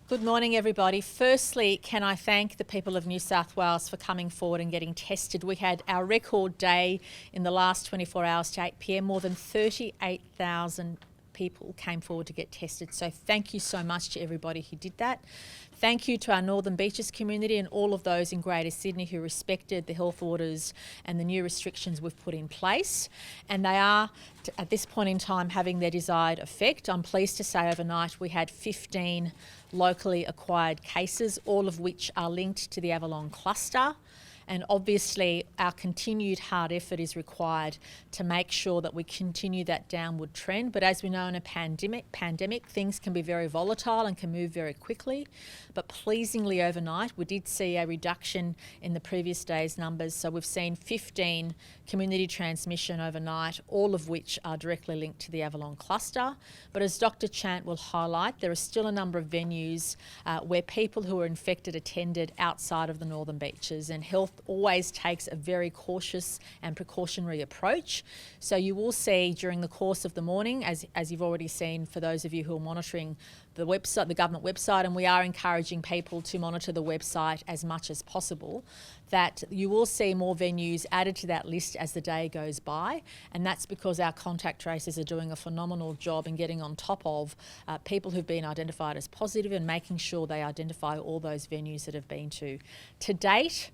Good morning, everybody. Firstly, can I thank the people of New South Wales for coming forward and getting tested. We had our record day in the last 24 hours to 8 p.m. More than 38,000 people came forward to get tested. So thank you so much to everybody who did that. Thank you to our Northern Beaches community and all of those in Greater Sydney who respected the health orders and the new restrictions we've put in place. And they are, at this point in time, having their desired effect. I'm pleased to say overnight we had 15 locally acquired cases, all of which are linked to the Avalon cluster. And obviously our continued hard effort is required to make sure that we continue that downward trend. But as we know, in a pandemic, things can be very volatile and can move very quickly. But pleasingly overnight, we did see a reduction in the previous day's numbers. So we've seen 15 community transmission overnight, all of which are directly linked to the Avalon cluster. But as Dr. Chant will highlight, there are still a number of venues where people who are infected attended outside of the Northern Beaches, and health always takes a very cautious and precautionary approach. So you will see during the course of the morning, as you've already seen for those of you who are monitoring the website, the government website, and we are encouraging people to monitor the website as much as possible, that you will see more venues added to that list as the day goes by. And that's because our contact tracers are doing a phenomenal job in getting on top of people who've been identified as positive and making sure they identify all those venues that have been to. To date,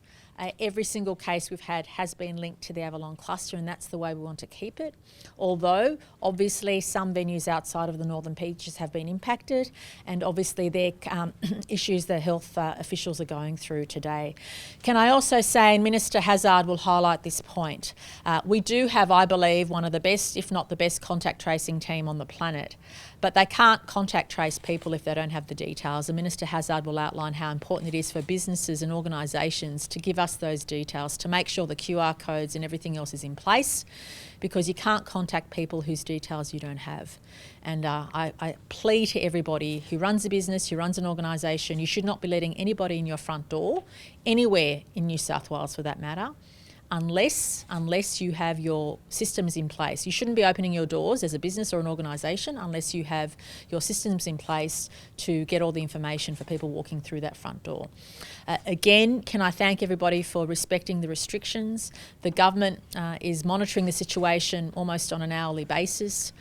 every single case we've had has been linked to the Avalon cluster, and that's the way we want to keep it. Although, obviously, some venues outside of the Northern Beaches have been impacted, and obviously they're issues that health officials are going through today. Can I also say, and Minister Hazzard will highlight this point, we do have, I believe, one of the best, if not the best, contact tracing team on the planet. But they can't contact trace people if they don't have the details. And Minister Hazzard will outline how important it is for businesses and organisations to give us those details, to make sure the QR codes and everything else is in place, because you can't contact people whose details you don't have. And I plead to everybody who runs a business, who runs an organisation, you should not be letting anybody in your front door, anywhere in New South Wales for that matter, unless you have your systems in place. You shouldn't be opening your doors as a business or an organisation unless you have your systems in place to get all the information for people walking through that front door. Again, can I thank everybody for respecting the restrictions. The government is monitoring the situation almost on an hourly basis.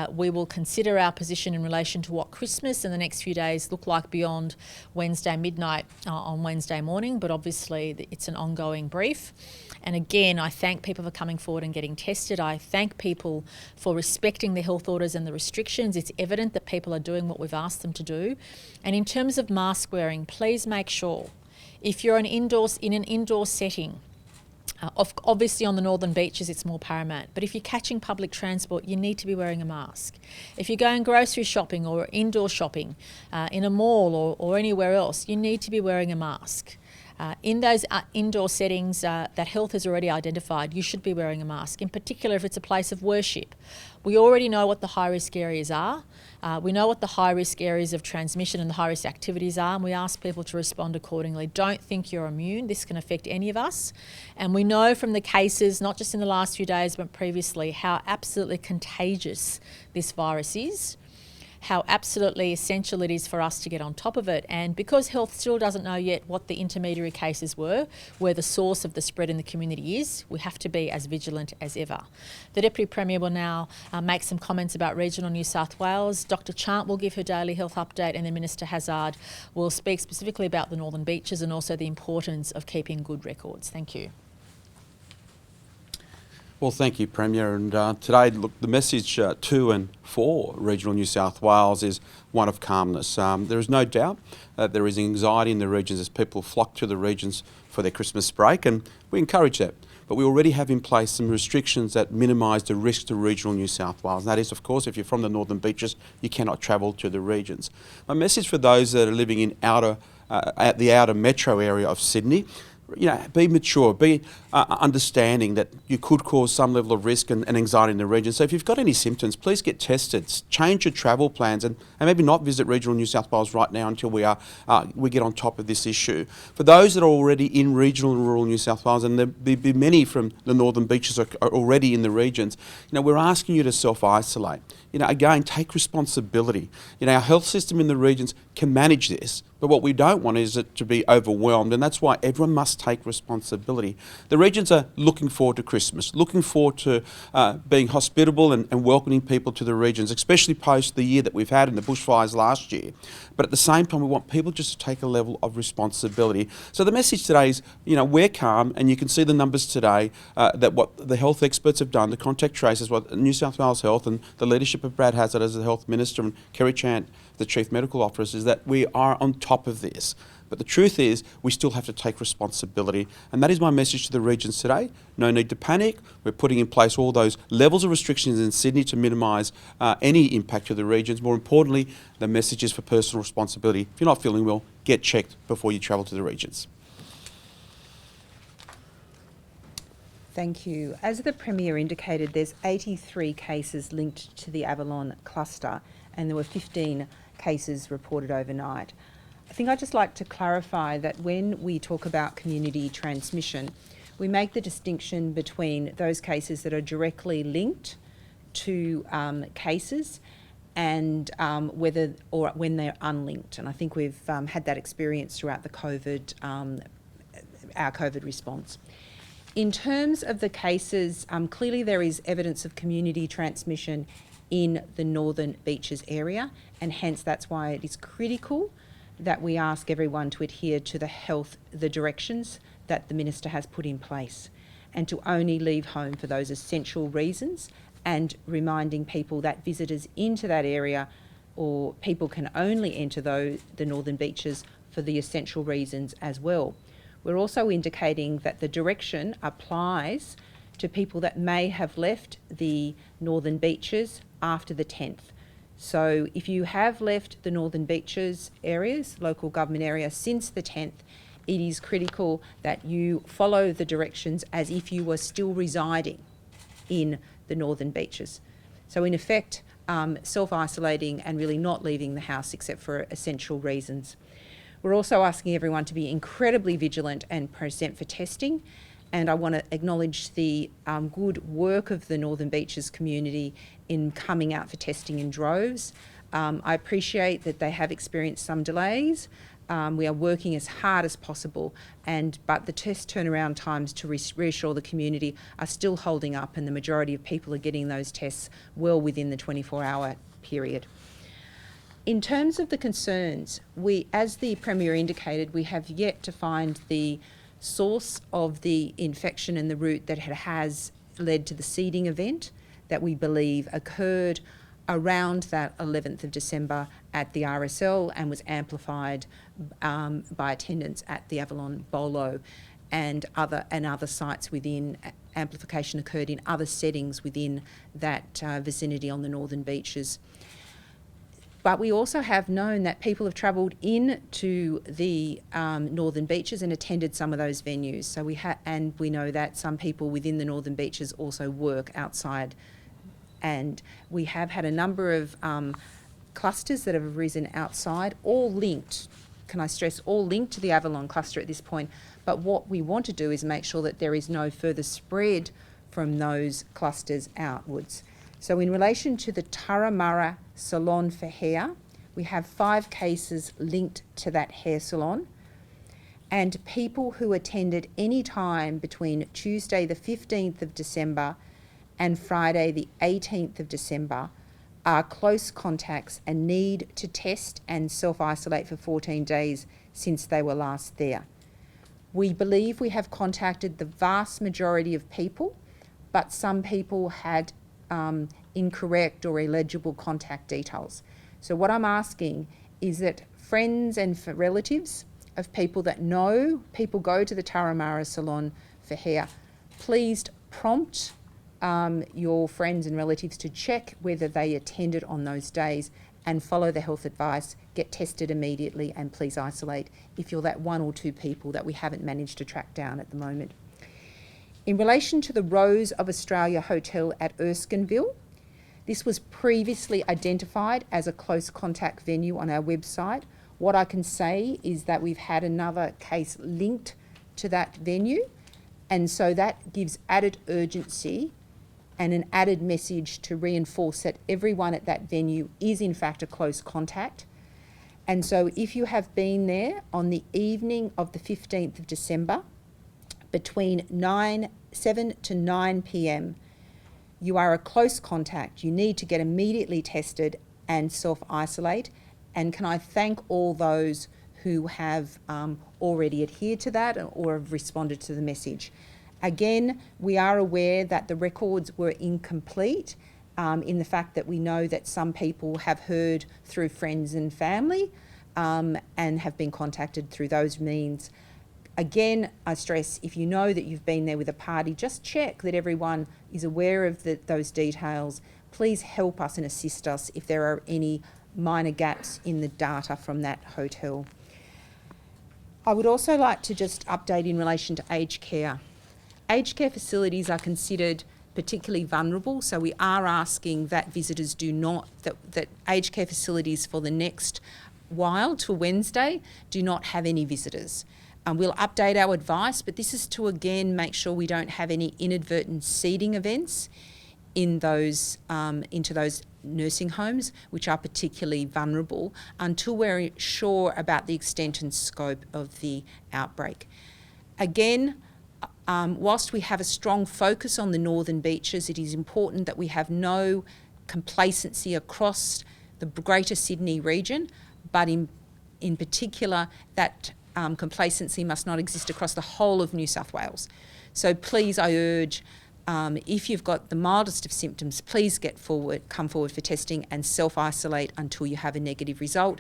We will consider our position in relation to what Christmas and the next few days look like beyond Wednesday midnight on Wednesday morning, but obviously it's an ongoing brief. And again, I thank people for coming forward and getting tested. I thank people for respecting the health orders and the restrictions. It's evident that people are doing what we've asked them to do. And in terms of mask wearing, please make sure, if you're in an indoor setting, obviously on the Northern Beaches it's more paramount, but if you're catching public transport, you need to be wearing a mask. If you're going grocery shopping or indoor shopping in a mall or anywhere else, you need to be wearing a mask. In those indoor settings that health has already identified, you should be wearing a mask, in particular if it's a place of worship. We already know what the high-risk areas are. We know what the high-risk areas of transmission and the high-risk activities are, and we ask people to respond accordingly. Don't think you're immune. This can affect any of us. And we know from the cases, not just in the last few days, but previously, how absolutely contagious this virus is, how absolutely essential it is for us to get on top of it. And because health still doesn't know yet what the intermediary cases were, where the source of the spread in the community is, we have to be as vigilant as ever. The Deputy Premier will now make some comments about regional New South Wales. Dr. Chant will give her daily health update, and then Minister Hazzard will speak specifically about the Northern Beaches and also the importance of keeping good records. Thank you. Well, thank you, Premier. And today, look, the message to and for regional New South Wales is one of calmness. There is no doubt that there is anxiety in the regions as people flock to the regions for their Christmas break, and we encourage that. But we already have in place some restrictions that minimise the risk to regional New South Wales. And that is, of course, if you're from the Northern Beaches, you cannot travel to the regions. My message for those that are living in the outer metro area of Sydney, be mature, be understanding that you could cause some level of risk and anxiety in the region. So if you've got any symptoms, please get tested, change your travel plans, and maybe not visit regional New South Wales right now until we get on top of this issue. For those that are already in regional and rural New South Wales, and there'll be many from the Northern Beaches are already in the regions, we're asking you to self-isolate. again, take responsibility. Our health system in the regions can manage this, but what we don't want is it to be overwhelmed, and that's why everyone must take responsibility. The regions are looking forward to Christmas, looking forward to being hospitable and welcoming people to the regions, especially post the year that we've had in the bushfires last year. But at the same time, we want people just to take a level of responsibility. So the message today is, we're calm, and you can see the numbers today that what the health experts have done, the contact tracers, what New South Wales Health and the leadership of Brad Hazzard as the Health Minister and Kerry Chant, the Chief Medical Officer, is that we are on top of this. But the truth is, we still have to take responsibility. And that is my message to the regions today. No need to panic. We're putting in place all those levels of restrictions in Sydney to minimise any impact to the regions. More importantly, the message is for personal responsibility. If you're not feeling well, get checked before you travel to the regions. Thank you. As the Premier indicated, there's 83 cases linked to the Avalon cluster, and there were 15 cases reported overnight. I think I'd just like to clarify that when we talk about community transmission, we make the distinction between those cases that are directly linked to cases and whether or when they're unlinked. And I think we've had that experience throughout the COVID, our COVID response. In terms of the cases, clearly there is evidence of community transmission in the Northern Beaches area, and hence that's why it is critical that we ask everyone to adhere to the directions that the Minister has put in place, and to only leave home for those essential reasons, and reminding people that visitors into that area or people can only enter the Northern Beaches for the essential reasons as well. We're also indicating that the direction applies to people that may have left the Northern Beaches after the 10th. So if you have left the Northern Beaches areas, local government area, since the 10th, it is critical that you follow the directions as if you were still residing in the Northern Beaches. So in effect, self-isolating and really not leaving the house except for essential reasons. We're also asking everyone to be incredibly vigilant and present for testing. And I want to acknowledge the good work of the Northern Beaches community in coming out for testing in droves. I appreciate that they have experienced some delays. We are working as hard as possible, but the test turnaround times to reassure the community are still holding up, and the majority of people are getting those tests well within the 24-hour period. In terms of the concerns, as the Premier indicated, we have yet to find the source of the infection and the route that has led to the seeding event that we believe occurred around that 11th of December at the RSL and was amplified by attendance at the Avalon Bolo and other sites within. Amplification occurred in other settings within that vicinity on the Northern Beaches. But we also have known that people have travelled into the Northern Beaches and attended some of those venues. So we know that some people within the Northern Beaches also work outside. And we have had a number of clusters that have arisen outside, all linked, can I stress, all linked to the Avalon cluster at this point. But what we want to do is make sure that there is no further spread from those clusters outwards. So in relation to the Turramurra salon for hair, we have 5 cases linked to that hair salon, and people who attended any time between Tuesday the 15th of December and Friday the 18th of December are close contacts and need to test and self-isolate for 14 days since they were last there. We believe we have contacted the vast majority of people, but some people had incorrect or illegible contact details. So what I'm asking is that friends and relatives of people that know people go to the Turramurra salon for hair, please prompt your friends and relatives to check whether they attended on those days and follow the health advice, get tested immediately, and please isolate if you're that 1 or 2 people that we haven't managed to track down at the moment. In relation to the Rose of Australia Hotel at Erskineville, this was previously identified as a close contact venue on our website. What I can say is that we've had another case linked to that venue, and so that gives added urgency and an added message to reinforce that everyone at that venue is in fact a close contact. And so if you have been there on the evening of the 15th of December, between 7 to 9 p.m, you are a close contact. You need to get immediately tested and self-isolate. And can I thank all those who have already adhered to that or have responded to the message. Again, we are aware that the records were incomplete in the fact that we know that some people have heard through friends and family and have been contacted through those means. Again, I stress, if you know that you've been there with a party, just check that everyone is aware of those details. Please help us and assist us if there are any minor gaps in the data from that hotel. I would also like to just update in relation to aged care. Aged care facilities are considered particularly vulnerable, so we are asking that visitors do not, that aged care facilities for the next while till Wednesday do not have any visitors. We'll update our advice, but this is to again make sure we don't have any inadvertent seeding events in those into those nursing homes, which are particularly vulnerable, until we're sure about the extent and scope of the outbreak. Again, whilst we have a strong focus on the northern beaches, it is important that we have no complacency across the Greater Sydney region, but in particular that complacency must not exist across the whole of New South Wales. So please, I urge, if you've got the mildest of symptoms, please come forward for testing and self-isolate until you have a negative result.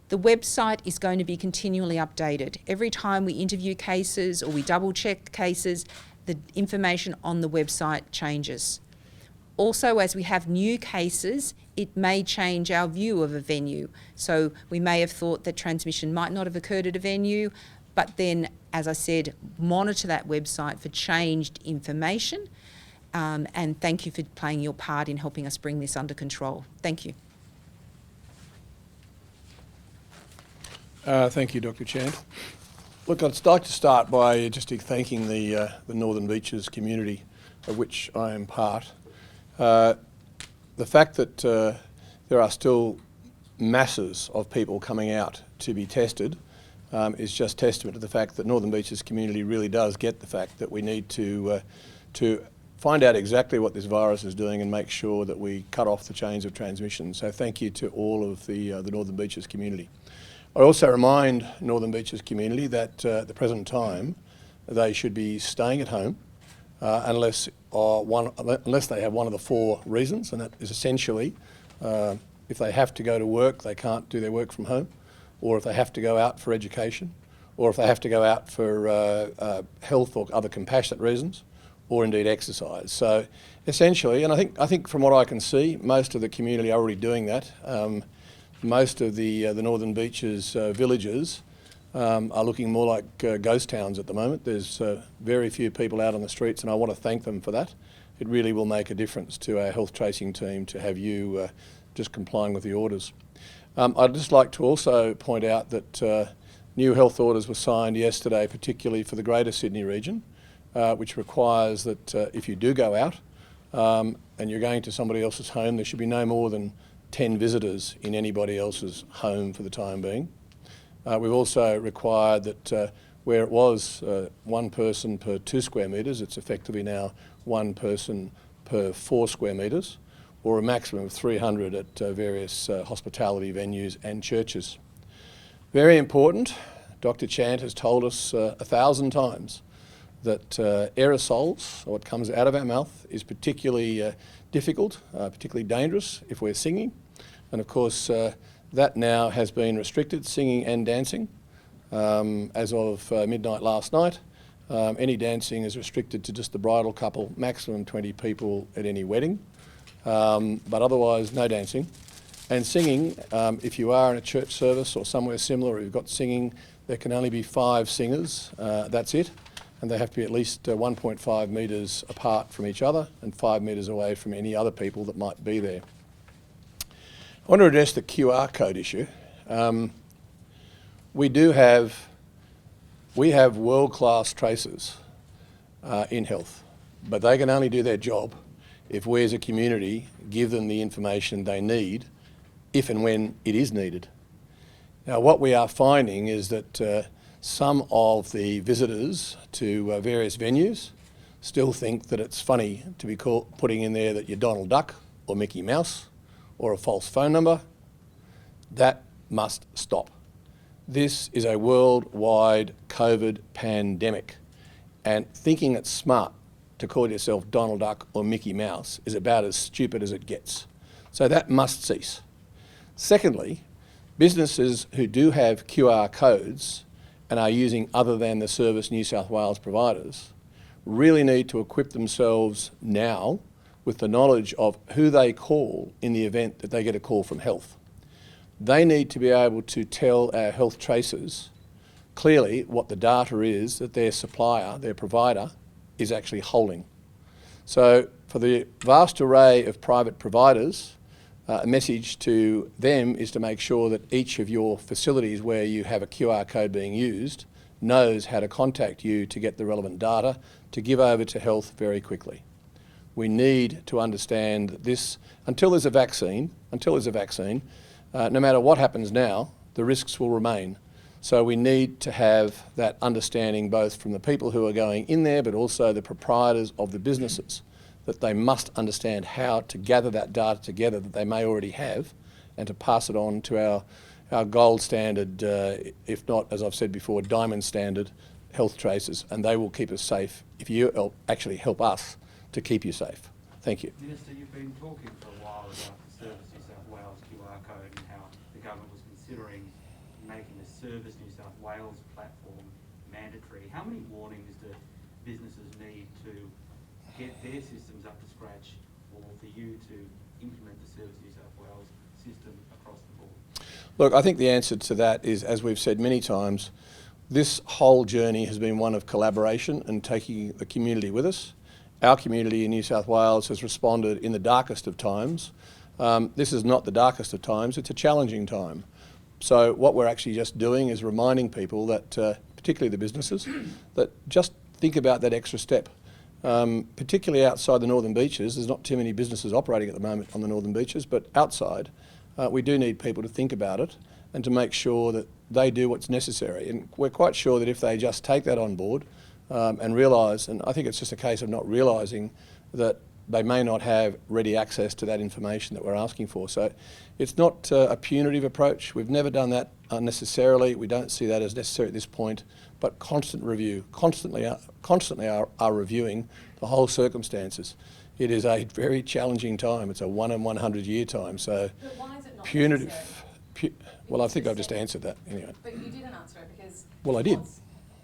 The website is going to be continually updated. Every time we interview cases or we double-check cases, the information on the website changes. Also, as we have new cases, it may change our view of a venue. So we may have thought that transmission might not have occurred at a venue, but then, as I said, monitor that website for changed information. And thank you for playing your part in helping us bring this under control. Thank you. Thank you, Dr. Chant. Look, I'd like to start by just thanking the Northern Beaches community, of which I am part. The fact that there are still masses of people coming out to be tested is just testament to the fact that Northern Beaches community really does get the fact that we need to find out exactly what this virus is doing and make sure that we cut off the chains of transmission. So thank you to all of the Northern Beaches community. I also remind Northern Beaches community that at the present time they should be staying at home unless they have one of the four reasons, and that is essentially if they have to go to work, they can't do their work from home, or if they have to go out for education, or if they have to go out for health or other compassionate reasons, or indeed exercise. So essentially, and I think from what I can see, most of the community are already doing that. Most of the Northern Beaches villages are looking more like ghost towns at the moment. There's very few people out on the streets, and I want to thank them for that. It really will make a difference to our health tracing team to have you just complying with the orders. I'd just like to also point out that new health orders were signed yesterday, particularly for the Greater Sydney region, which requires that if you do go out and you're going to somebody else's home, there should be no more than 10 visitors in anybody else's home for the time being. We've also required that where it was one person per 2 square metres, it's effectively now one person per 4 square metres, or a maximum of 300 at various hospitality venues and churches. Very important, Dr. Chant has told us 1,000 times that aerosols, or what comes out of our mouth, is particularly difficult, particularly dangerous if we're singing. And of course, that now has been restricted, singing and dancing. As of midnight last night, any dancing is restricted to just the bridal couple, maximum 20 people at any wedding, but otherwise no dancing. And singing, if you are in a church service or somewhere similar, or you've got singing, there can only be 5 singers, that's it. And they have to be at least 1.5 metres apart from each other and 5 metres away from any other people that might be there. I want to address the QR code issue. We have world-class tracers in health, but they can only do their job if we as a community give them the information they need if and when it is needed. Now, what we are finding is that some of the visitors to various venues still think that it's funny to be putting in there that you're Donald Duck or Mickey Mouse or a false phone number. That must stop. This is a worldwide COVID pandemic, and thinking it's smart to call yourself Donald Duck or Mickey Mouse is about as stupid as it gets. So that must cease. Secondly, businesses who do have QR codes and are using other than the Service New South Wales providers really need to equip themselves now with the knowledge of who they call in the event that they get a call from health. They need to be able to tell our health tracers clearly what the data is that their supplier, their provider, is actually holding. So for the vast array of private providers, a message to them is to make sure that each of your facilities where you have a QR code being used knows how to contact you to get the relevant data to give over to health very quickly. We need to understand that this, until there's a vaccine, no matter what happens now, the risks will remain. So we need to have that understanding both from the people who are going in there, but also the proprietors of the businesses, that they must understand how to gather that data together that they may already have and to pass it on to our gold standard, if not, as I've said before, diamond standard health tracers, and they will keep us safe if you actually help us to keep you safe. Thank you. Minister, you've been talking for a while about the Service New South Wales QR code and how the government was considering making the Service New South Wales platform mandatory. How many warnings do businesses need to get their systems up to scratch, or for you to implement the Service New South Wales system across the board? Look, I think the answer to that is, as we've said many times, this whole journey has been one of collaboration and taking the community with us. Our community in New South Wales has responded in the darkest of times. This is not the darkest of times, it's a challenging time. So what we're actually just doing is reminding people that, particularly the businesses, that just think about that extra step. Particularly outside the Northern Beaches, there's not too many businesses operating at the moment on the Northern Beaches, but outside, we do need people to think about it and to make sure that they do what's necessary. And we're quite sure that if they just take that on board and realise, and I think it's just a case of not realising that they may not have ready access to that information that we're asking for. So it's not a punitive approach. We've never done that unnecessarily. We don't see that as necessary at this point, but constant review, constantly are reviewing the whole circumstances. It is a very challenging time. It's a 1 in 100 year time. So but why is it not punitive. necessary? Well, I think I've just answered that anyway. But you didn't answer it because... Well, I did.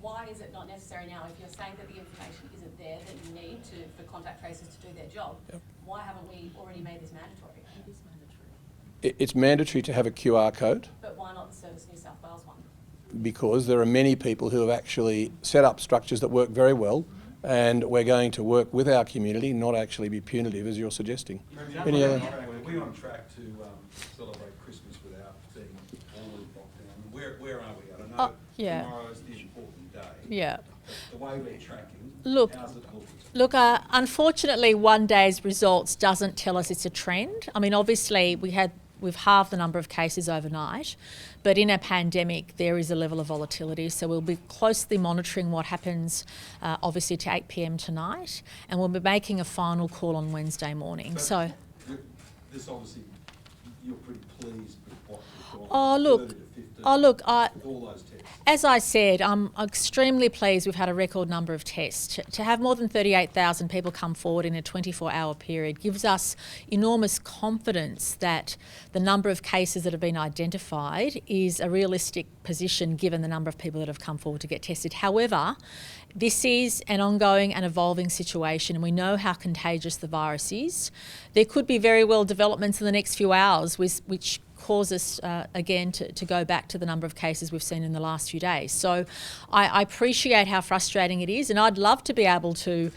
Why is it not necessary now if you're saying that the information isn't there that you need for contact tracers to do their job? Yep. Why haven't we already made this mandatory? It is mandatory. It's mandatory to have a QR code. But why not the Service New South Wales one? Because there are many people who have actually set up structures that work very well, and we're going to work with our community, not actually be punitive as you're suggesting. Any other? We're on track to celebrate Christmas without being all locked down. Where are we? I don't know. Yeah. Tomorrow's the important day. Yeah. But the way we're tracking, Look, how's it look? Look, unfortunately, one day's results doesn't tell us it's a trend. I mean, obviously, we've halved the number of cases overnight, but in a pandemic, there is a level of volatility. So we'll be closely monitoring what happens, obviously, to 8 p.m. tonight, and we'll be making a final call on Wednesday morning. So This obviously, you're pretty pleased with what you've Oh, gone look. 30 to 50 Oh, look, with all those tests. as I said, I'm extremely pleased we've had a record number of tests. To have more than 38,000 people come forward in a 24-hour period gives us enormous confidence that the number of cases that have been identified is a realistic position given the number of people that have come forward to get tested. However, this is an ongoing and evolving situation, and we know how contagious the virus is. There could be very well developments in the next few hours which cause us, again, to go back to the number of cases we've seen in the last few days. So I appreciate how frustrating it is, and I'd love to be able to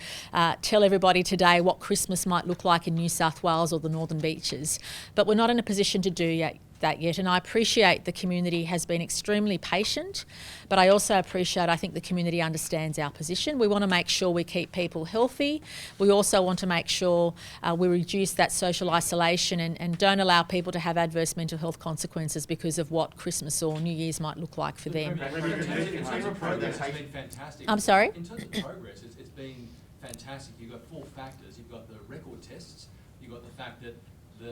tell everybody today what Christmas might look like in New South Wales or the Northern Beaches, but we're not in a position to do that yet, and I appreciate the community has been extremely patient, but I also appreciate, I think the community understands our position. We want to make sure we keep people healthy. We also want to make sure we reduce that social isolation and don't allow people to have adverse mental health consequences because of what Christmas or New Year's might look like for them. In terms of progress, it's been fantastic. I'm sorry? In terms of progress, it's been fantastic. You've got 4 factors. You've got the record tests. You've got the fact that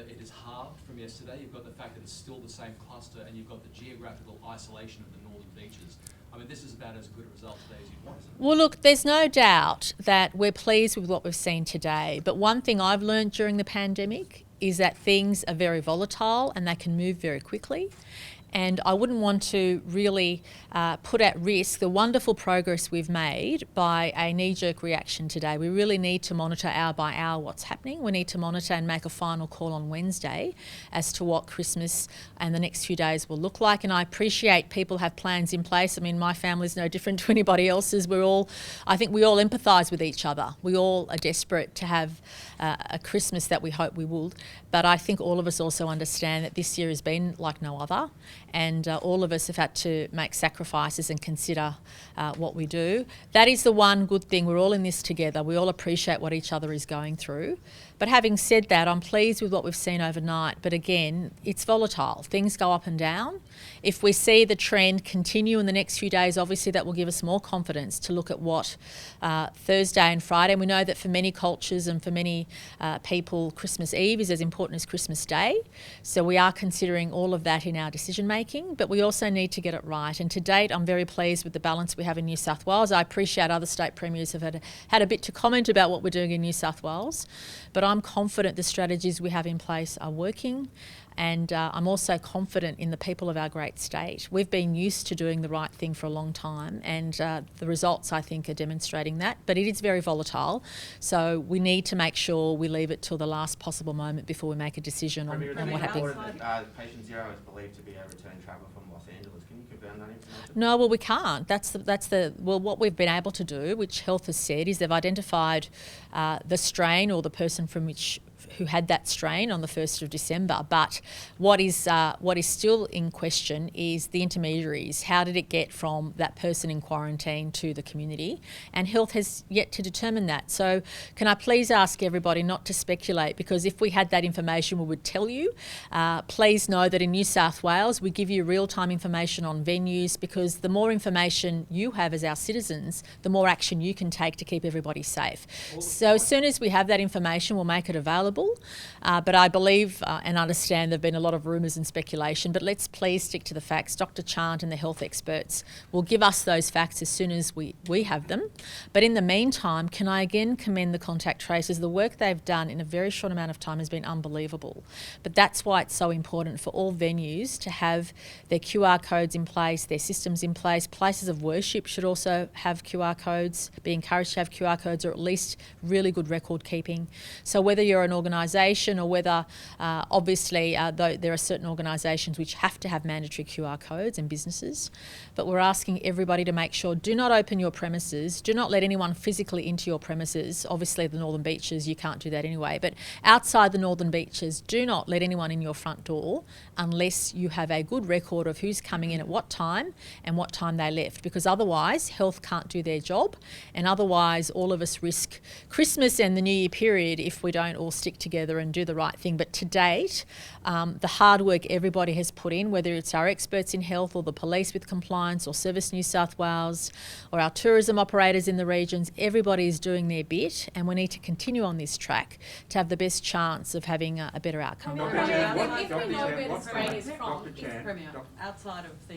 it is halved from yesterday. You've got the fact that it's still the same cluster, and you've got the geographical isolation of the northern beaches. I mean, this is about as good a result today as you'd want, isn't it? Well, look, there's no doubt that we're pleased with what we've seen today. But one thing I've learned during the pandemic is that things are very volatile and they can move very quickly. And I wouldn't want to really put at risk the wonderful progress we've made by a knee-jerk reaction today. We really need to monitor hour by hour what's happening. We need to monitor and make a final call on Wednesday as to what Christmas and the next few days will look like. And I appreciate people have plans in place. I mean, my family's no different to anybody else's. I think we all empathise with each other. We all are desperate to have a Christmas that we hope we will. But I think all of us also understand that this year has been like no other. And all of us have had to make sacrifices and consider what we do. That is the one good thing. We're all in this together. We all appreciate what each other is going through. But having said that, I'm pleased with what we've seen overnight. But again, it's volatile. Things go up and down. If we see the trend continue in the next few days, obviously that will give us more confidence to look at what Thursday and Friday. And we know that for many cultures and for many people, Christmas Eve is as important as Christmas Day. So we are considering all of that in our decision making, but we also need to get it right. And to date, I'm very pleased with the balance we have in New South Wales. I appreciate other state premiers have had a bit to comment about what we're doing in New South Wales, but I'm confident the strategies we have in place are working. And I'm also confident in the people of our great state. We've been used to doing the right thing for a long time, and the results, I think, are demonstrating that. But it is very volatile, so we need to make sure we leave it till the last possible moment before we make a decision on what happens. Patient 0 is believed to be a return traveller from Los Angeles. Can you confirm that information? No, well, we can't. What we've been able to do, which Health has said, is they've identified the strain or the person who had that strain on the 1st of December. But what is still in question is the intermediaries. How did it get from that person in quarantine to the community? And Health has yet to determine that. So can I please ask everybody not to speculate, because if we had that information, we would tell you. Please know that in New South Wales, we give you real-time information on venues, because the more information you have as our citizens, the more action you can take to keep everybody safe. So as soon as we have that information, we'll make it available. But I believe and understand there have been a lot of rumours and speculation, but let's please stick to the facts. Dr. Chant and the health experts will give us those facts as soon as we have them. But in the meantime, can I again commend the contact tracers? The work they've done in a very short amount of time has been unbelievable. But that's why it's so important for all venues to have their QR codes in place, their systems in place. Places of worship should also have QR codes, be encouraged to have QR codes, or at least really good record keeping. So whether you're an organisation or whether, obviously, though there are certain organisations which have to have mandatory QR codes and businesses, but we're asking everybody to make sure, do not open your premises, do not let anyone physically into your premises. Obviously the Northern Beaches, you can't do that anyway, but outside the Northern Beaches, do not let anyone in your front door unless you have a good record of who's coming in at what time and what time they left, because otherwise Health can't do their job, and otherwise all of us risk Christmas and the New Year period if we don't all stick together and do the right thing. But to date, the hard work everybody has put in, whether it's our experts in health or the police with compliance or Service New South Wales or our tourism operators in the regions, everybody is doing their bit, and we need to continue on this track to have the best chance of having a better outcome. If we know where the strain is from, Premier, outside of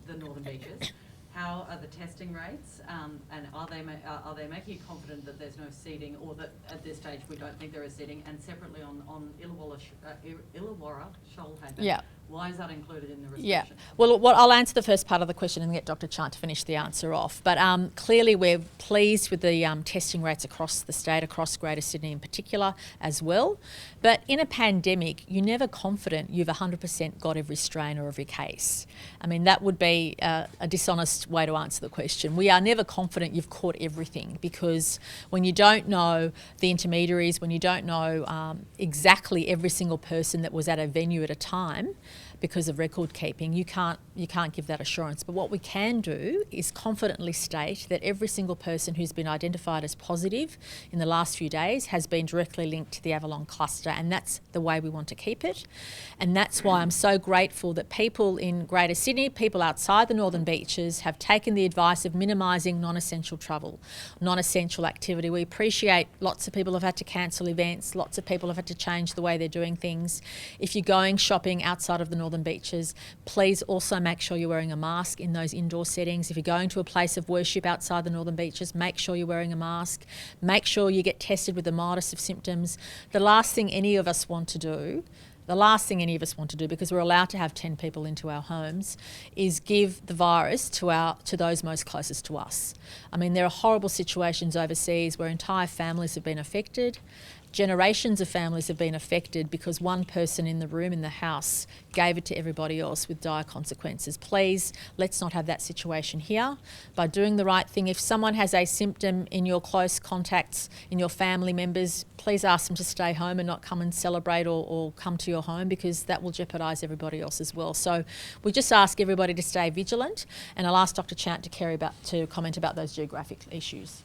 the Northern Beaches, how are the testing rates, and are they making you confident that there's no seeding, or that at this stage we don't think there is seeding? And separately on Illawarra, Shoalhaven, Yeah. Why is that included in the restriction? Yeah. Well, I'll answer the first part of the question and get Dr. Chant to finish the answer off. But clearly we're pleased with the testing rates across the state, across Greater Sydney in particular as well. But in a pandemic, you're never confident you've 100% got every strain or every case. I mean, that would be a dishonest way to answer the question. We are never confident you've caught everything, because when you don't know the intermediaries, when you don't know exactly every single person that was at a venue at a time, because of record keeping, you can't give that assurance. But what we can do is confidently state that every single person who's been identified as positive in the last few days has been directly linked to the Avalon cluster, and that's the way we want to keep it. And that's why I'm so grateful that people in Greater Sydney, people outside the Northern Beaches, have taken the advice of minimising non-essential travel, non-essential activity. We appreciate lots of people have had to cancel events, lots of people have had to change the way they're doing things. If you're going shopping outside of the Northern Beaches, please also make sure you're wearing a mask in those indoor settings. If you're going to a place of worship outside the Northern Beaches, make sure you're wearing a mask. Make sure you get tested with the mildest of symptoms. The last thing any of us want to do, because we're allowed to have 10 people into our homes, is give the virus to those most closest to us. I mean, there are horrible situations overseas where entire families have been affected. Generations of families have been affected because one person in the room, in the house, gave it to everybody else with dire consequences. Please, let's not have that situation here. By doing the right thing, if someone has a symptom in your close contacts, in your family members, please ask them to stay home and not come and celebrate or come to your home, because that will jeopardise everybody else as well. So we just ask everybody to stay vigilant, and I'll ask Dr. Chant to comment about those geographic issues.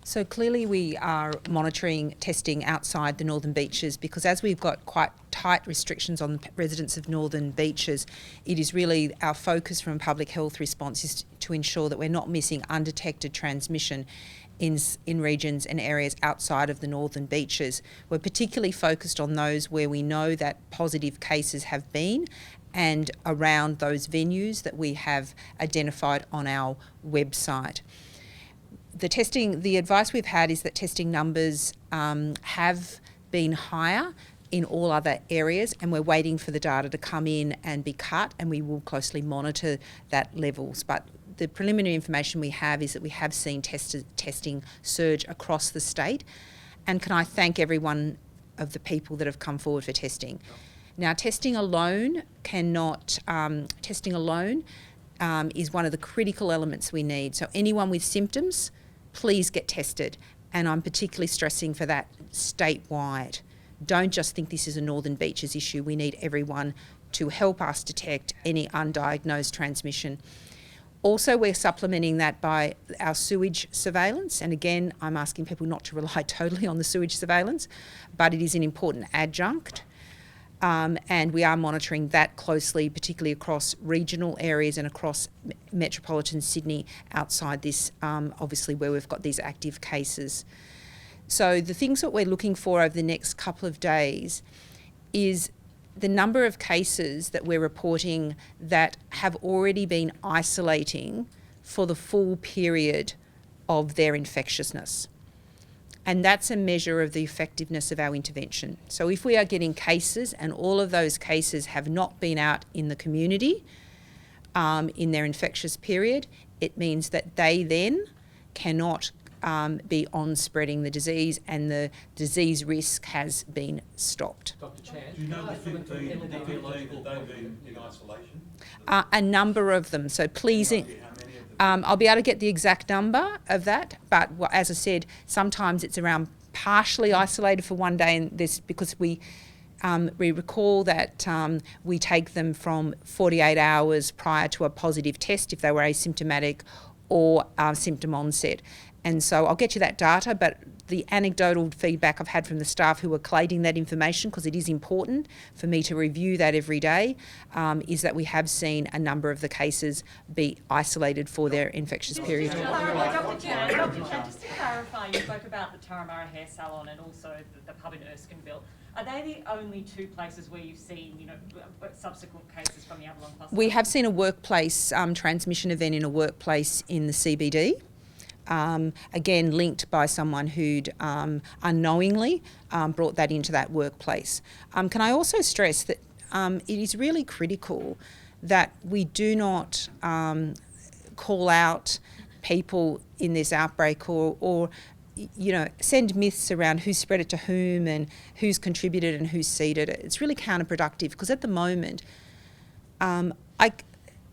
So clearly we are monitoring testing outside the Northern Beaches, because as we've got quite tight restrictions on residents of Northern Beaches, it is really our focus from a public health response is to ensure that we're not missing undetected transmission in regions and areas outside of the Northern Beaches. We're particularly focused on those where we know that positive cases have been, and around those venues that we have identified on our website. The advice we've had is that testing numbers have been higher in all other areas, and we're waiting for the data to come in and be cut, and we will closely monitor that levels. But the preliminary information we have is that we have seen testing surge across the state. And can I thank every one of the people that have come forward for testing. Now, testing alone is one of the critical elements we need. So anyone with symptoms, please get tested. And I'm particularly stressing for that statewide. Don't just think this is a Northern Beaches issue. We need everyone to help us detect any undiagnosed transmission. Also, we're supplementing that by our sewage surveillance. And again, I'm asking people not to rely totally on the sewage surveillance, but it is an important adjunct. And we are monitoring that closely, particularly across regional areas and across metropolitan Sydney outside this, obviously where we've got these active cases. So the things that we're looking for over the next couple of days is the number of cases that we're reporting that have already been isolating for the full period of their infectiousness. And that's a measure of the effectiveness of our intervention. So if we are getting cases and all of those cases have not been out in the community in their infectious period, it means that they then cannot be on spreading the disease, and the disease risk has been stopped. Dr. Chan, Do you know the 15 that they've been in isolation? A number of them. So please, How many of them? I'll be able to get the exact number of that, but as I said, sometimes it's around partially isolated for one day, and this because we recall that we take them from 48 hours prior to a positive test if they were asymptomatic or symptom onset. And so I'll get you that data, but the anecdotal feedback I've had from the staff who are collating that information, because it is important for me to review that every day, is that we have seen a number of the cases be isolated for their infectious period. Dr. Chan, just to clarify, you spoke about the Turramurra Hair Salon and also the pub in Erskineville. Are they the only two places where you've seen, subsequent cases from the Avalon cluster? We have seen a workplace transmission event in a workplace in the CBD. again, linked by someone who'd unknowingly brought that into that workplace. Can I also stress that it is really critical that we do not call out people in this outbreak or send myths around who spread it to whom and who's contributed and who's seeded it. It's really counterproductive because at the moment,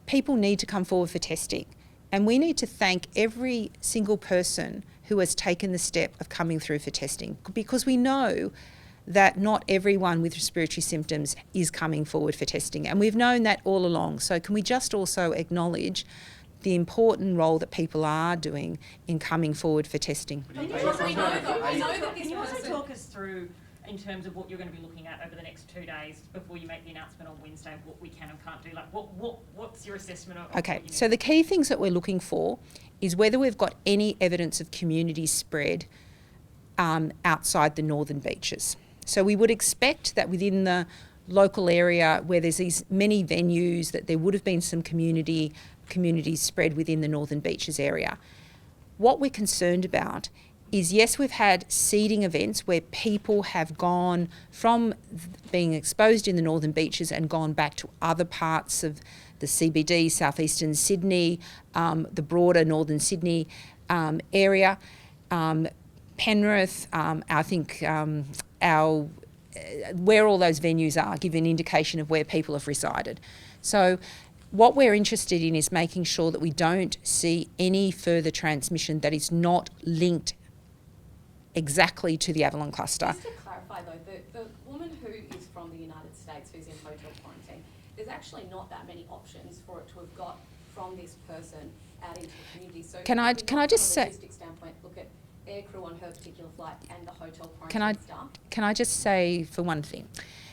people need to come forward for testing, and we need to thank every single person who has taken the step of coming through for testing, because we know that not everyone with respiratory symptoms is coming forward for testing, and we've known that all along. So can we just also acknowledge the important role that people are doing in coming forward for testing? We know that Can you also talk us through, in terms of what you're going to be looking at over the next 2 days before you make the announcement on Wednesday of what we can and can't do? Like, what's your assessment of? Okay, so the key things that we're looking for is whether we've got any evidence of community spread outside the northern beaches. So we would expect that within the local area where there's these many venues that there would have been some community spread within the northern beaches area. What we're concerned about is, yes, we've had seeding events where people have gone from being exposed in the northern beaches and gone back to other parts of the CBD, southeastern Sydney, the broader northern Sydney area, Penrith, I think where all those venues are give an indication of where people have resided. So what we're interested in is making sure that we don't see any further transmission that is not linked exactly to the Avalon cluster. Just to clarify though, the woman who is from the United States who's in hotel quarantine, there's actually not that many options for it to have got from this person out into the community. So Can I just say, from a logistics standpoint, look at aircrew on her particular flight and the hotel quarantine staff? Can I just say for one thing,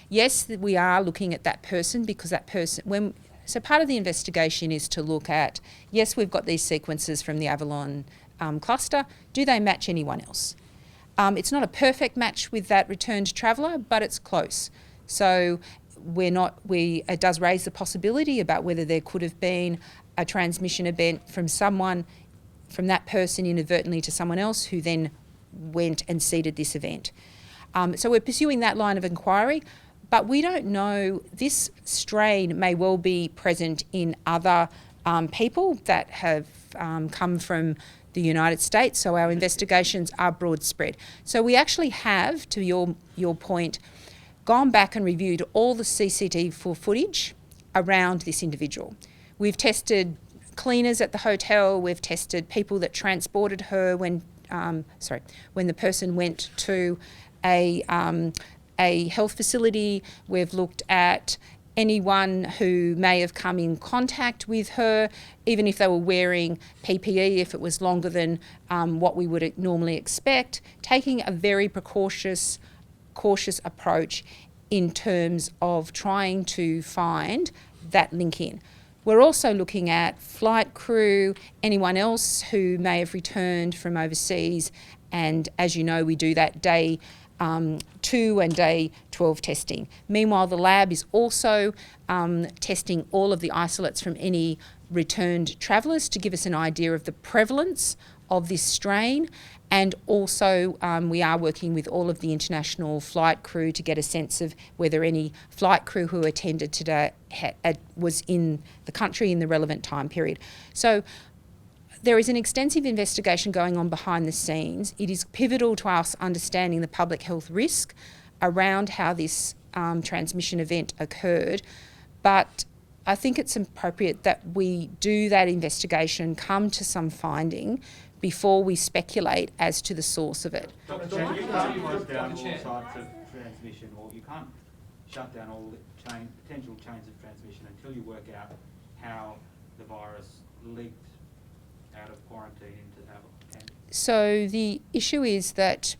yes, we are looking at that person because that person, so part of the investigation is to look at, yes, we've got these sequences from the Avalon cluster, do they match anyone else? It's not a perfect match with that returned traveller, but it's close. So it does raise the possibility about whether there could have been a transmission event from that person inadvertently to someone else who then went and seeded this event. So we're pursuing that line of inquiry, but we don't know, this strain may well be present in other people that have come from the United States, so our investigations are broad spread. So we actually have, to your point, gone back and reviewed all the CCTV footage around this individual. We've tested cleaners at the hotel, we've tested people that transported her when the person went to a health facility, we've looked at anyone who may have come in contact with her, even if they were wearing PPE, if it was longer than what we would normally expect, taking a very cautious approach in terms of trying to find that link in. We're also looking at flight crew, anyone else who may have returned from overseas, and as you know, we do that day 2 and day 12 testing. Meanwhile, the lab is also testing all of the isolates from any returned travellers to give us an idea of the prevalence of this strain, and also we are working with all of the international flight crew to get a sense of whether any flight crew who attended today was in the country in the relevant time period. So there is an extensive investigation going on behind the scenes. It is pivotal to us understanding the public health risk around how this transmission event occurred, but I think it's appropriate that we do that investigation, come to some finding before we speculate as to the source of it. Dr. Chen, you can't close down all sites of transmission, or you can't shut down all the potential chains of transmission until you work out how the virus leaked out of quarantine into Avalon. So the issue is that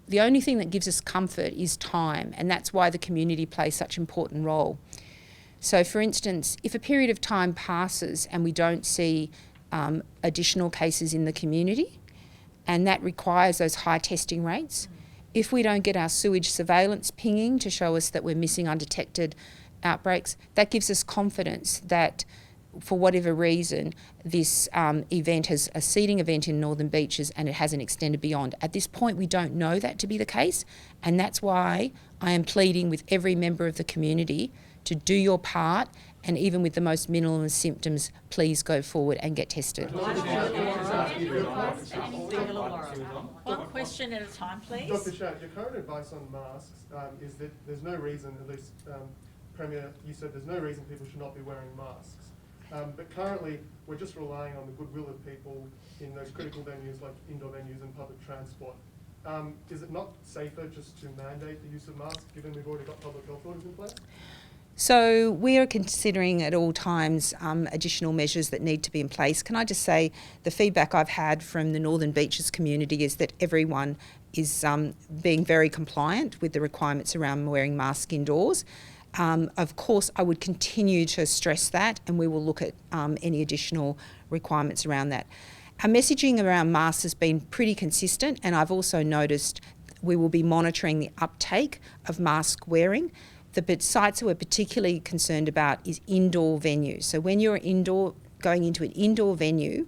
the only thing that gives us comfort is time, and that's why the community plays such an important role. So for instance, if a period of time passes and we don't see additional cases in the community, and that requires those high testing rates, if we don't get our sewage surveillance pinging to show us that we're missing undetected outbreaks, that gives us confidence that for whatever reason, this event has a seeding event in Northern Beaches and it hasn't extended beyond. At this point, we don't know that to be the case, and that's why I am pleading with every member of the community to do your part, and even with the most minimal symptoms, please go forward and get tested. One question at a time, please. Dr. Schacht, your current advice on masks is that there's no reason, at least Premier, you said there's no reason people should not be wearing masks. But currently, we're just relying on the goodwill of people in those critical venues like indoor venues and public transport. Is it not safer just to mandate the use of masks, given we've already got public health orders in place? So we are considering at all times additional measures that need to be in place. Can I just say the feedback I've had from the Northern Beaches community is that everyone is being very compliant with the requirements around wearing masks indoors. Of course, I would continue to stress that, and we will look at any additional requirements around that. Our messaging around masks has been pretty consistent, and I've also noticed we will be monitoring the uptake of mask wearing. The sites that we're particularly concerned about is indoor venues. So when you're going into an indoor venue,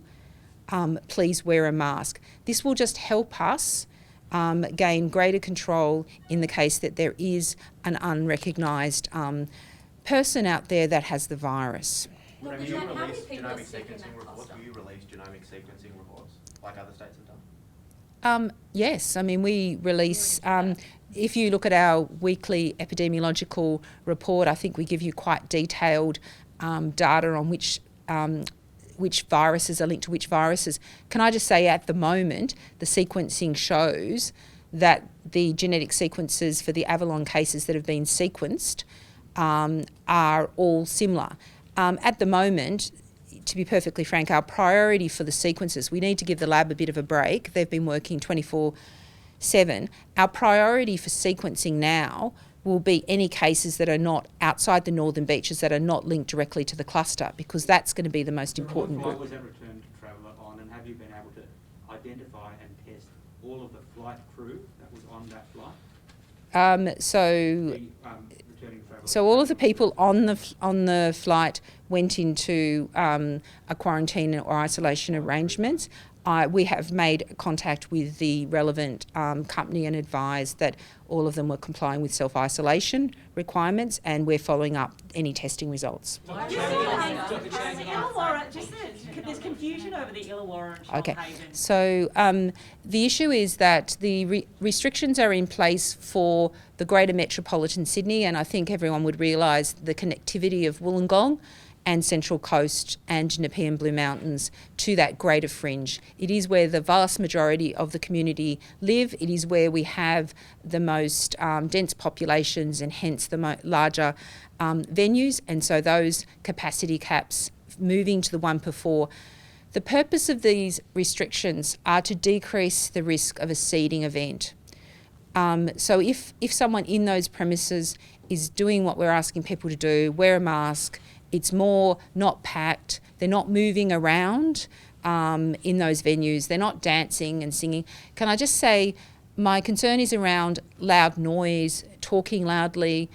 please wear a mask. This will just help us gain greater control in the case that there is an unrecognised person out there that has the virus. Will you release genomic sequencing reports? Will you release genomic sequencing reports like other states have done? Yes, I mean we release, if you look at our weekly epidemiological report, I think we give you quite detailed data on which viruses are linked to which viruses. Can I just say at the moment, the sequencing shows that the genetic sequences for the Avalon cases that have been sequenced are all similar. At the moment, to be perfectly frank, our priority for the sequences, we need to give the lab a bit of a break. They've been working 24/7. Our priority for sequencing now will be any cases that are not outside the Northern Beaches that are not linked directly to the cluster, because that's going to be the most important What group. was that return traveller on, and have you been able to identify and test all of the flight crew that was on that flight? So all of the people on the flight went into a quarantine or isolation arrangements. We have made contact with the relevant company and advised that all of them were complying with self-isolation requirements, and we're following up any testing results. There's confusion over the Illawarra and Okay, Shoalhaven. so the issue is that the restrictions are in place for the greater metropolitan Sydney, and I think everyone would realise the connectivity of Wollongong and Central Coast and Nepean Blue Mountains to that greater fringe. It is where the vast majority of the community live. It is where we have the most dense populations and hence the larger venues, and so those capacity caps moving to the 1 per 4. The purpose of these restrictions are to decrease the risk of a seeding event. So if someone in those premises is doing what we're asking people to do, wear a mask, it's more not packed, they're not moving around in those venues, they're not dancing and singing. Can I just say, my concern is around loud noise, talking loudly,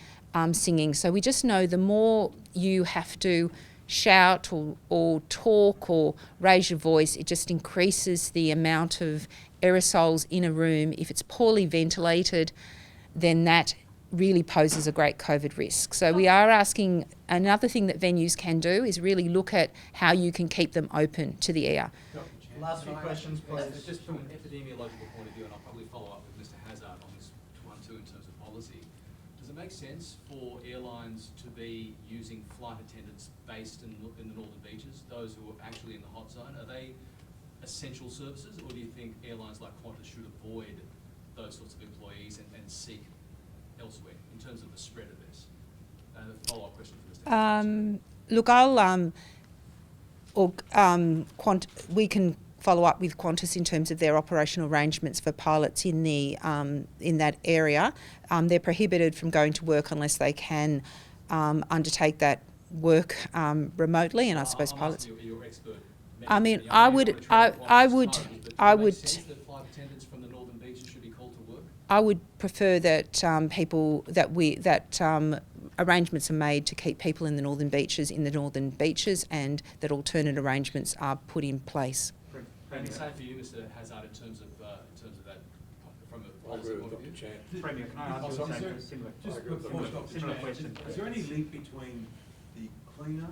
singing. So we just know the more you have to shout or talk or raise your voice, it just increases the amount of aerosols in a room. If it's poorly ventilated, then that really poses a great COVID risk. So we are asking, another thing that venues can do is really look at how you can keep them open to the air. Last few questions, please. Just from an epidemiological point of view, and I'll probably follow up with Mr. Hazard on this one too in terms of policy. Does it make sense for airlines to be using flight attendants based in the Northern Beaches, those who are actually in the hot zone? Are they essential services, or do you think airlines like Qantas should avoid those sorts of employees and seek elsewhere in terms of the spread of this? And a follow-up question for Mr. Hazard. Look, we can follow up with Qantas in terms of their operational arrangements for pilots in that area. They're prohibited from going to work unless they can undertake that work remotely, and I suppose pilots. You're expert. I mean, I would. Flight attendants from the Northern Beaches should be called to work. I would prefer that people that arrangements are made to keep people in the Northern Beaches and that alternate arrangements are put in place. And the same for you, Mr. Hazard, in terms of that, from a policy point of view. Premier, can I ask you a similar question? Is there any link between the cleaner,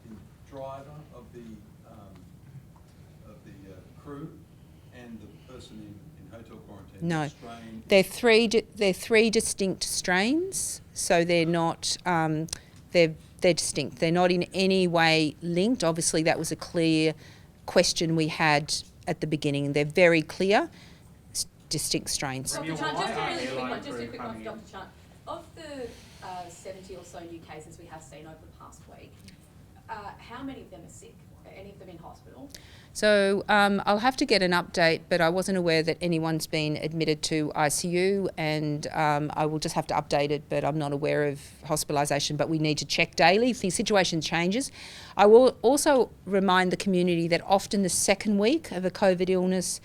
the driver of the crew, and the person in hotel quarantine? No, Strain? they're three distinct strains, so they're not. They're distinct. They're not in any way linked. Obviously, that was a clear question we had at the beginning. They're very clear, distinct strains. Dr. Chant, just a really quick one, for Dr. Chant. Of the 70 or so new cases we have seen over the past week, how many of them are sick? Are any of them in hospital? So I'll have to get an update, but I wasn't aware that anyone's been admitted to ICU, and I will just have to update it, but I'm not aware of hospitalisation, but we need to check daily if the situation changes. I will also remind the community that often the second week of a COVID illness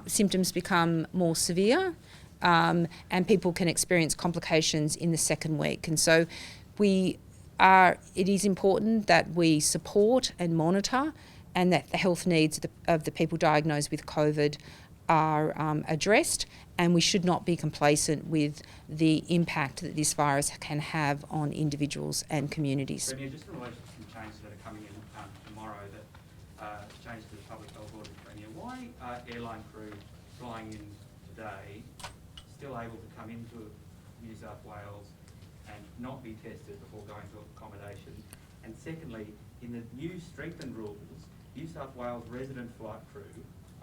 symptoms become more severe, and people can experience complications in the second week. And so it is important that we support and monitor, and that the health needs of the people diagnosed with COVID are addressed, and we should not be complacent with the impact that this virus can have on individuals and communities. Premier, just in relation to some changes that are coming in tomorrow, that changes to the public health orders, Premier, why are airline crew flying in today still able to come into New South Wales and not be tested before going to accommodation? And secondly, in the new strengthened rules, New South Wales resident flight crew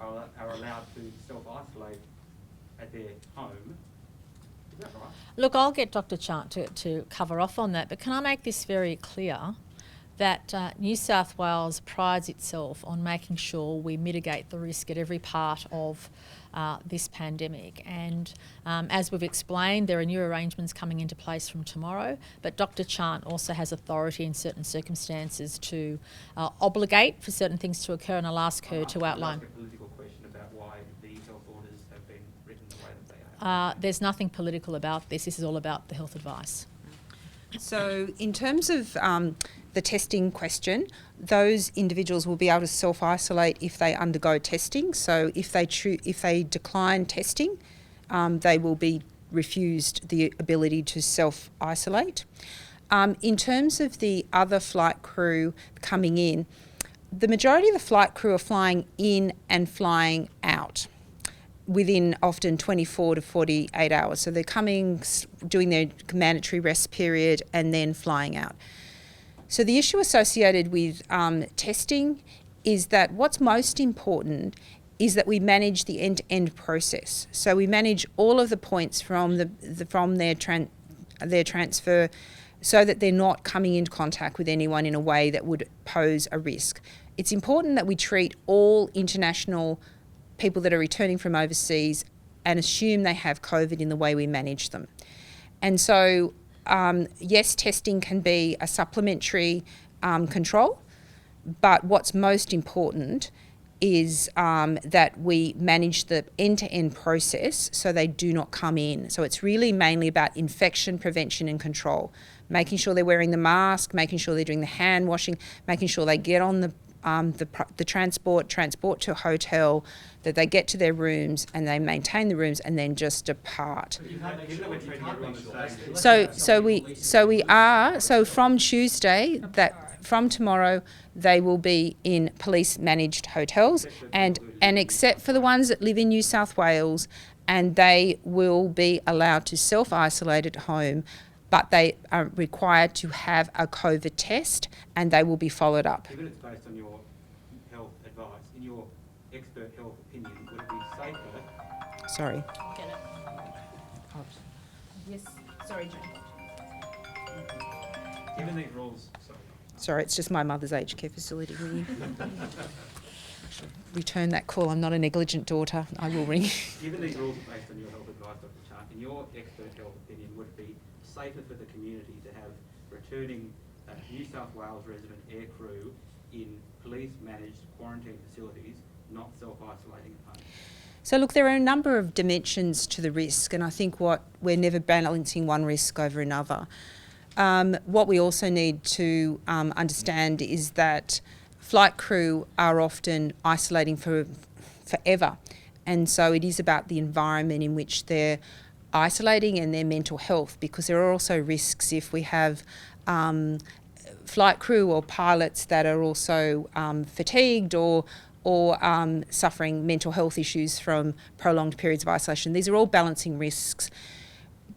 are allowed to self-isolate at their home. Is that right? Look, I'll get Dr. Chant to cover off on that, but can I make this very clear that New South Wales prides itself on making sure we mitigate the risk at every part of this pandemic. And as we've explained, there are new arrangements coming into place from tomorrow, but Dr. Chant also has authority in certain circumstances to obligate for certain things to occur, and I'll ask her to outline. I'll ask a political question about why the health orders have been written the way that they are. There's nothing political about this. This is all about the health advice. So in terms of the testing question, those individuals will be able to self-isolate if they undergo testing. So if they decline testing, they will be refused the ability to self-isolate. In terms of the other flight crew coming in, the majority of the flight crew are flying in and flying out within often 24 to 48 hours. So they're coming, doing their mandatory rest period and then flying out. So the issue associated with testing is that what's most important is that we manage the end-to-end process. So we manage all of the points from their transfer so that they're not coming into contact with anyone in a way that would pose a risk. It's important that we treat all international people that are returning from overseas and assume they have COVID in the way we manage them. And so, yes, testing can be a supplementary control, but what's most important is that we manage the end-to-end process so they do not come in. So it's really mainly about infection prevention and control, making sure they're wearing the mask, making sure they're doing the hand washing, making sure they get on the transport to a hotel, that they get to their rooms and they maintain the rooms and then just depart. So from Tuesday, from tomorrow, they will be in police managed hotels, and except for the ones that live in New South Wales, and they will be allowed to self-isolate at home, but they are required to have a COVID test and they will be followed up. Given it's based on your health advice, in your expert health opinion, would it be safer? Sorry. Get it. Yes, sorry, Jane. Given these rules, Sorry, it's just my mother's aged care facility ringing. Return that call. I'm not a negligent daughter. I will ring. Given these rules are based on your health advice, Dr. Chant, in your expert health opinion, would it be safer for the community to have returning New South Wales resident air crew in police-managed quarantine facilities, not self-isolating at home? So look, there are a number of dimensions to the risk, and I think we're never balancing one risk over another. What we also need to understand is that flight crew are often isolating forever, and so it is about the environment in which they're isolating and their mental health, because there are also risks if we have flight crew or pilots that are also fatigued or suffering mental health issues from prolonged periods of isolation. These are all balancing risks.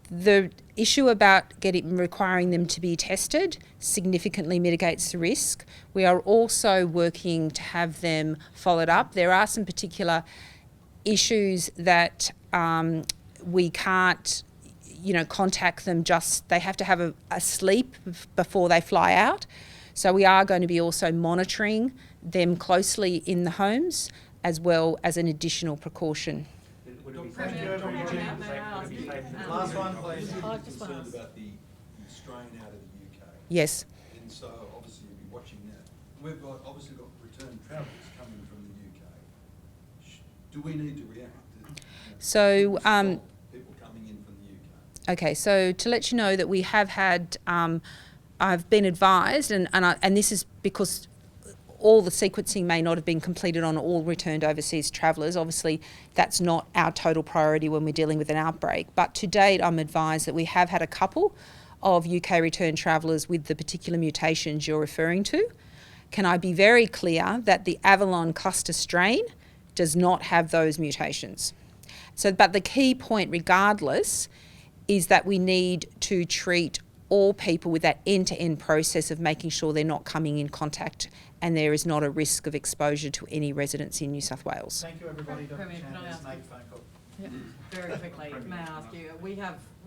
The issue about requiring them to be tested significantly mitigates the risk. We are also working to have them followed up. There are some particular issues that we can't, contact them they have to have a sleep before they fly out. So we are going to be also monitoring them closely in the homes as well as an additional precaution. Last one, please. I just want to Concerned ask. about the strain out of the UK. Yes. And so obviously you'll be watching that. We've obviously got return travellers coming from the UK. Do we need to react to So, stop people coming in from the UK? Okay, so to let you know that we have had, I've been advised, and this is because all the sequencing may not have been completed on all returned overseas travellers. Obviously, that's not our total priority when we're dealing with an outbreak. But to date, I'm advised that we have had a couple of UK returned travellers with the particular mutations you're referring to. Can I be very clear that the Avalon cluster strain does not have those mutations? So, but the key point, regardless, is that we need to treat all people with that end-to-end process of making sure they're not coming in contact and there is not a risk of exposure to any residents in New South Wales. Thank you, everybody. Dr. Premier, can I Chandler, ask make you- phone call. Very quickly, may I ask you,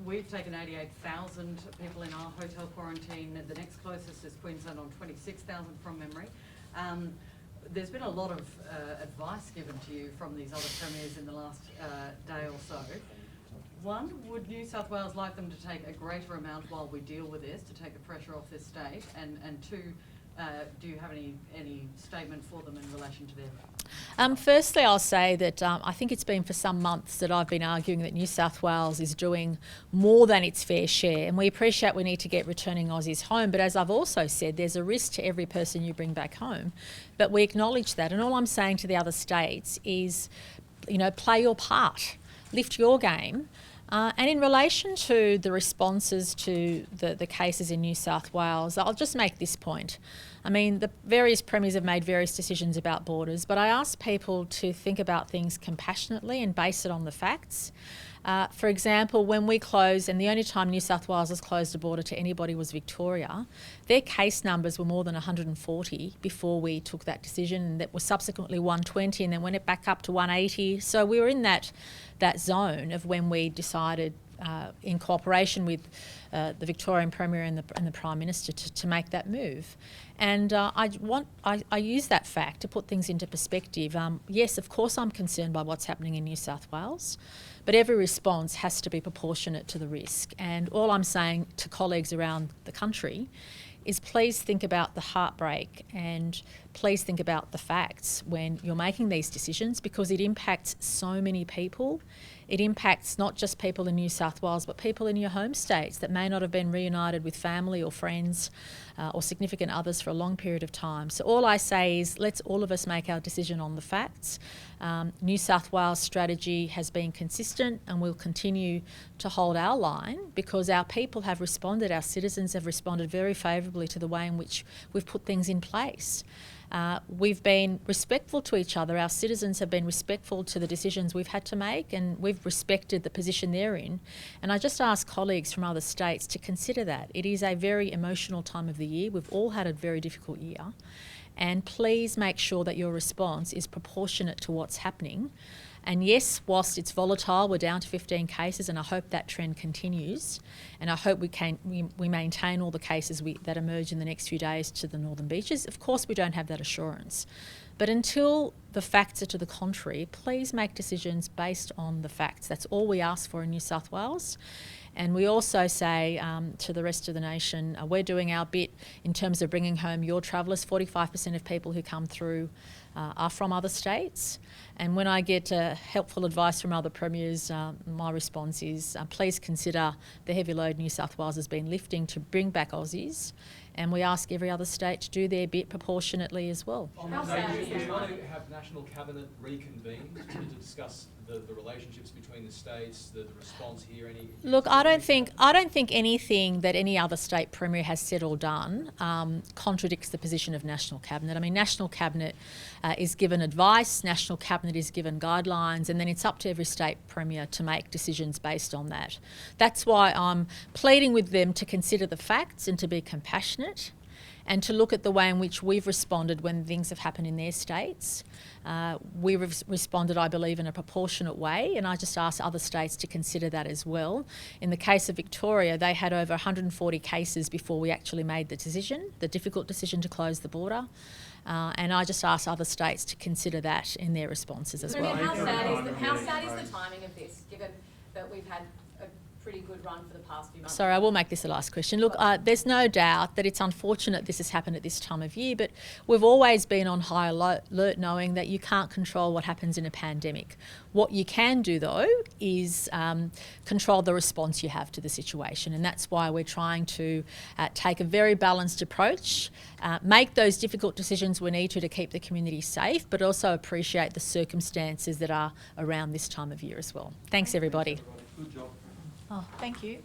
we've taken 88,000 people in our hotel quarantine. The next closest is Queensland on 26,000 from memory. There's been a lot of advice given to you from these other premiers in the last day or so. One, would New South Wales like them to take a greater amount while we deal with this, to take the pressure off this state? And two, do you have any statement for them in relation to their... Firstly, I'll say that I think it's been for some months that I've been arguing that New South Wales is doing more than its fair share, and we appreciate we need to get returning Aussies home, but as I've also said, there's a risk to every person you bring back home. But we acknowledge that, and all I'm saying to the other states is, play your part, lift your game. And in relation to the responses to the cases in New South Wales, I'll just make this point. I mean, the various premiers have made various decisions about borders, but I ask people to think about things compassionately and base it on the facts. For example, when we closed, and the only time New South Wales has closed a border to anybody was Victoria, their case numbers were more than 140 before we took that decision, and that was subsequently 120, and then went it back up to 180. So we were in that zone of when we decided, in cooperation with the Victorian Premier and the Prime Minister, to make that move. And I use that fact to put things into perspective. Yes, of course I'm concerned by what's happening in New South Wales, but every response has to be proportionate to the risk. And all I'm saying to colleagues around the country is please think about the heartbreak and please think about the facts when you're making these decisions, because it impacts so many people. It impacts not just people in New South Wales, but people in your home states that may not have been reunited with family or friends or significant others for a long period of time. So all I say is let's all of us make our decision on the facts. New South Wales strategy has been consistent, and we'll continue to hold our line because our people have responded, our citizens have responded very favourably to the way in which we've put things in place. We've been respectful to each other. Our citizens have been respectful to the decisions we've had to make, and we've respected the position they're in. And I just ask colleagues from other states to consider that. It is a very emotional time of the year. We've all had a very difficult year. And please make sure that your response is proportionate to what's happening. And yes, whilst it's volatile, we're down to 15 cases, and I hope that trend continues. And I hope we maintain all the cases that emerge in the next few days to the Northern Beaches. Of course, we don't have that assurance. But until the facts are to the contrary, please make decisions based on the facts. That's all we ask for in New South Wales. And we also say to the rest of the nation, we're doing our bit in terms of bringing home your travellers. 45% of people who come through are from other states. And when I get helpful advice from other premiers, my response is please consider the heavy load New South Wales has been lifting to bring back Aussies, and we ask every other state to do their bit proportionately as well. On that note, do you want to have National Cabinet reconvened to discuss the relationships between the states, the response here? Look, I don't think anything that any other state premier has said or done contradicts the position of National Cabinet. I mean, National Cabinet is given advice, National Cabinet is given guidelines, and then it's up to every state premier to make decisions based on that. That's why I'm pleading with them to consider the facts and to be compassionate, and to look at the way in which we've responded when things have happened in their states. We've responded, I believe, in a proportionate way, and I just ask other states to consider that as well. In the case of Victoria, they had over 140 cases before we actually made the decision, the difficult decision to close the border. And I just ask other states to consider that in their responses as well. How sad is the timing of this, given that we've had a pretty good run for the past few months? Sorry, I will make this the last question. Look, there's no doubt that it's unfortunate this has happened at this time of year, but we've always been on high alert knowing that you can't control what happens in a pandemic. What you can do, though, is control the response you have to the situation, and that's why we're trying to take a very balanced approach, make those difficult decisions we need to keep the community safe, but also appreciate the circumstances that are around this time of year as well. Thanks, everybody. Good job. Oh, thank you.